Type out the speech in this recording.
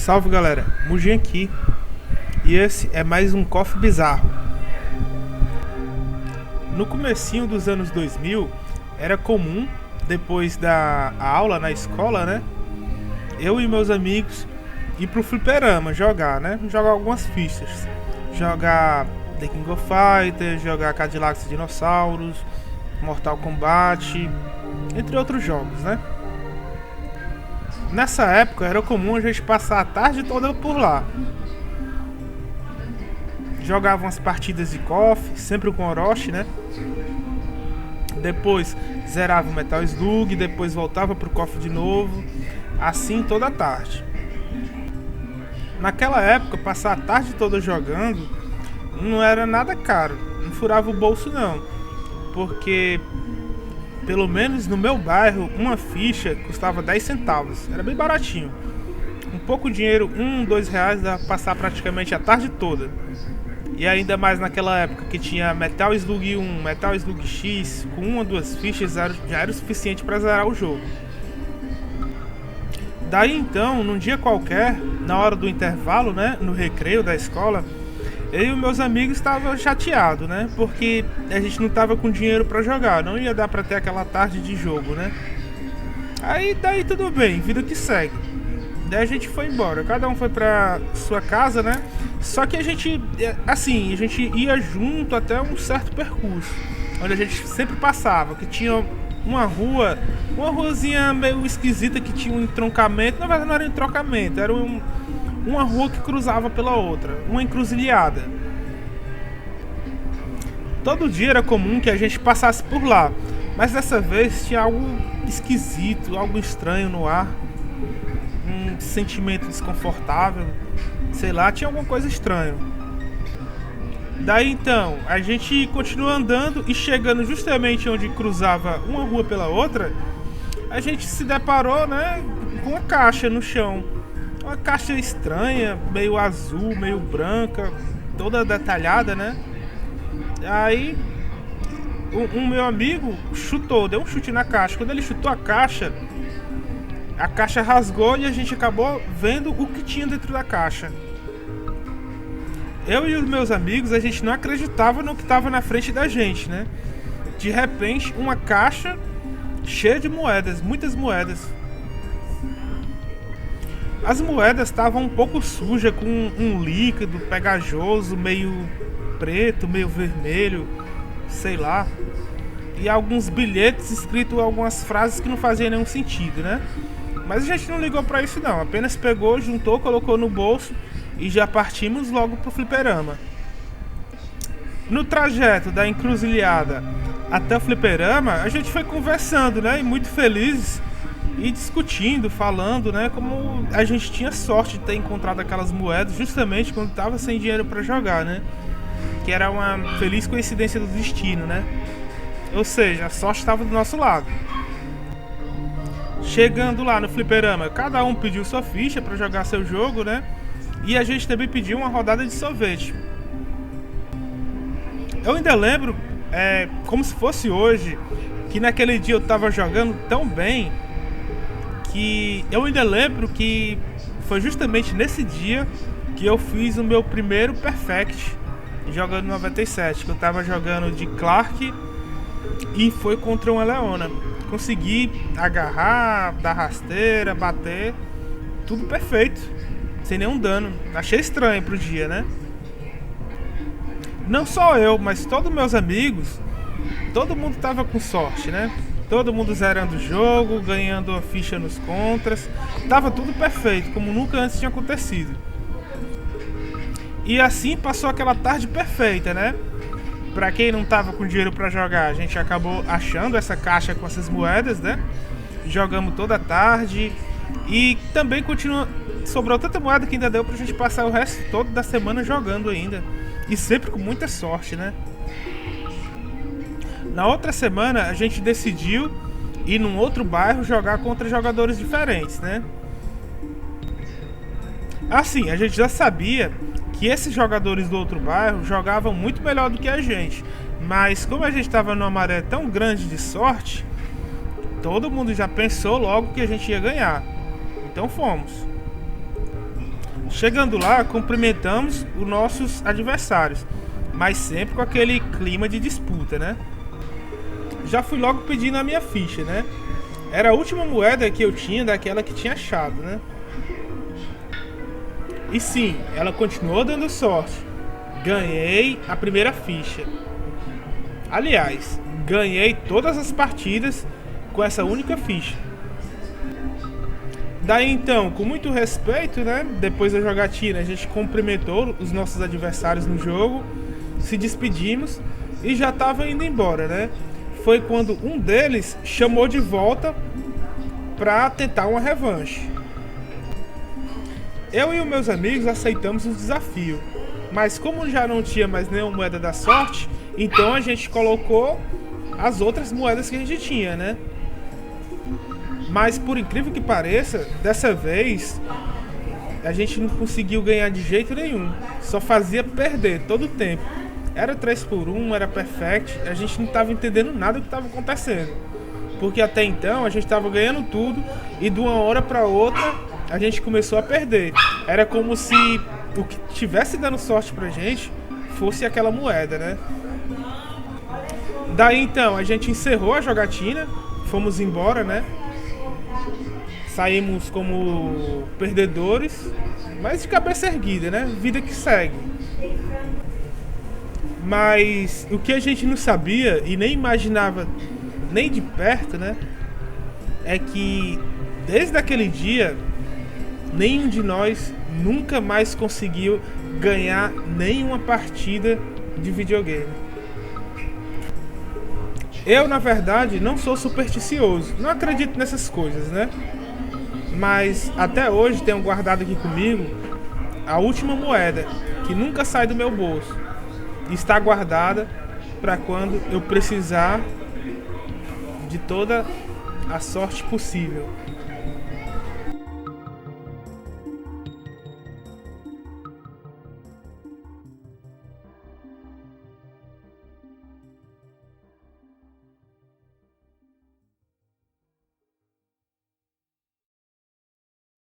Salve galera, Mugin aqui e esse é mais um Coffee Bizarro. No comecinho dos anos 2000 era comum, depois da aula na escola, né, eu e meus amigos ir pro fliperama jogar, né, jogar algumas fichas, jogar The King of Fighters, jogar Cadillacs e Dinossauros, Mortal Kombat, entre outros jogos, né. Nessa época era comum a gente passar a tarde toda por lá. Jogava umas partidas de KOF, sempre com Orochi, né? Depois zerava o Metal Slug, depois voltava pro KOF de novo. Assim toda a tarde. Naquela época, passar a tarde toda jogando não era nada caro. Não furava o bolso não. Porque pelo menos no meu bairro, uma ficha custava 10 centavos. Era bem baratinho. Um pouco de dinheiro, R$2 dá pra passar praticamente a tarde toda. E ainda mais naquela época que tinha Metal Slug 1, Metal Slug X, com uma ou duas fichas já era o suficiente para zerar o jogo. Daí então, num dia qualquer, na hora do intervalo, né, no recreio da escola, eu e meus amigos estavam chateados, né? Porque a gente não tava com dinheiro pra jogar, não ia dar pra ter aquela tarde de jogo, né? Aí daí tudo bem, vida que segue. Daí a gente foi embora, cada um foi pra sua casa, né? Só que a gente, assim, a gente ia junto até um certo percurso, onde a gente sempre passava, que tinha uma ruazinha meio esquisita que tinha um entroncamento. Na verdade não era um entroncamento, era uma rua que cruzava pela outra, uma encruzilhada. Todo dia era comum que a gente passasse por lá, mas dessa vez tinha algo esquisito, algo estranho no ar, um sentimento desconfortável, sei lá, tinha alguma coisa estranha. Daí então, a gente continua andando e chegando justamente onde cruzava uma rua pela outra, a gente se deparou, né, com uma caixa no chão. Uma caixa estranha, meio azul, meio branca, toda detalhada, né? Aí, um meu amigo deu um chute na caixa. Quando ele chutou a caixa rasgou e a gente acabou vendo o que tinha dentro da caixa. Eu e os meus amigos, a gente não acreditava no que estava na frente da gente, né? De repente, uma caixa cheia de moedas, muitas moedas. As moedas estavam um pouco sujas, com um líquido pegajoso, meio preto, meio vermelho, sei lá. E alguns bilhetes escritos algumas frases que não faziam nenhum sentido, né? Mas a gente não ligou pra isso não, apenas pegou, juntou, colocou no bolso e já partimos logo pro fliperama. No trajeto da encruzilhada até o fliperama, a gente foi conversando, né? E muito felizes. E discutindo, falando, né, como a gente tinha sorte de ter encontrado aquelas moedas justamente quando estava sem dinheiro para jogar, né? Que era uma feliz coincidência do destino, né? Ou seja, a sorte estava do nosso lado. Chegando lá no fliperama, cada um pediu sua ficha para jogar seu jogo, né? E a gente também pediu uma rodada de sorvete. Eu ainda lembro, como se fosse hoje, que naquele dia eu estava jogando tão bem que eu ainda lembro que foi justamente nesse dia que eu fiz o meu primeiro Perfect jogando 97, que eu tava jogando de Clark e foi contra uma Leona. Consegui agarrar, dar rasteira, bater, tudo perfeito, sem nenhum dano. Achei estranho pro dia, né? Não só eu, mas todos meus amigos, todo mundo tava com sorte, né? Todo mundo zerando o jogo, ganhando a ficha nos contras. Tava tudo perfeito, como nunca antes tinha acontecido. E assim passou aquela tarde perfeita, né? Pra quem não tava com dinheiro pra jogar, a gente acabou achando essa caixa com essas moedas, né? Jogamos toda a tarde. E também sobrou tanta moeda que ainda deu pra gente passar o resto todo da semana jogando ainda. E sempre com muita sorte, né? Na outra semana a gente decidiu ir num outro bairro jogar contra jogadores diferentes, né? Assim, a gente já sabia que esses jogadores do outro bairro jogavam muito melhor do que a gente. Mas como a gente estava numa maré tão grande de sorte, todo mundo já pensou logo que a gente ia ganhar. Então fomos. Chegando lá, cumprimentamos os nossos adversários, mas sempre com aquele clima de disputa, né? Já fui logo pedindo a minha ficha, né? Era a última moeda que eu tinha daquela que tinha achado, né? E sim, ela continuou dando sorte. Ganhei a primeira ficha. Aliás, ganhei todas as partidas com essa única ficha. Daí então, com muito respeito, né? Depois da jogatina, a gente cumprimentou os nossos adversários no jogo, se despedimos e já estava indo embora, né? Foi quando um deles chamou de volta para tentar uma revanche. Eu e os meus amigos aceitamos o desafio, mas como já não tinha mais nenhuma moeda da sorte, então a gente colocou as outras moedas que a gente tinha, né? Mas por incrível que pareça, dessa vez a gente não conseguiu ganhar de jeito nenhum, só fazia perder todo o tempo. Era 3x1, era perfect, a gente não estava entendendo nada do que estava acontecendo. Porque até então a gente estava ganhando tudo e de uma hora para outra a gente começou a perder. Era como se o que tivesse dando sorte pra gente fosse aquela moeda, né? Daí então a gente encerrou a jogatina, fomos embora, né? Saímos como perdedores, mas de cabeça erguida, né? Vida que segue. Mas o que a gente não sabia e nem imaginava nem de perto, né? É que desde aquele dia nenhum de nós nunca mais conseguiu ganhar nenhuma partida de videogame. Eu, na verdade, não sou supersticioso, não acredito nessas coisas, né? Mas até hoje tenho guardado aqui comigo a última moeda, que nunca sai do meu bolso. Está guardada para quando eu precisar de toda a sorte possível.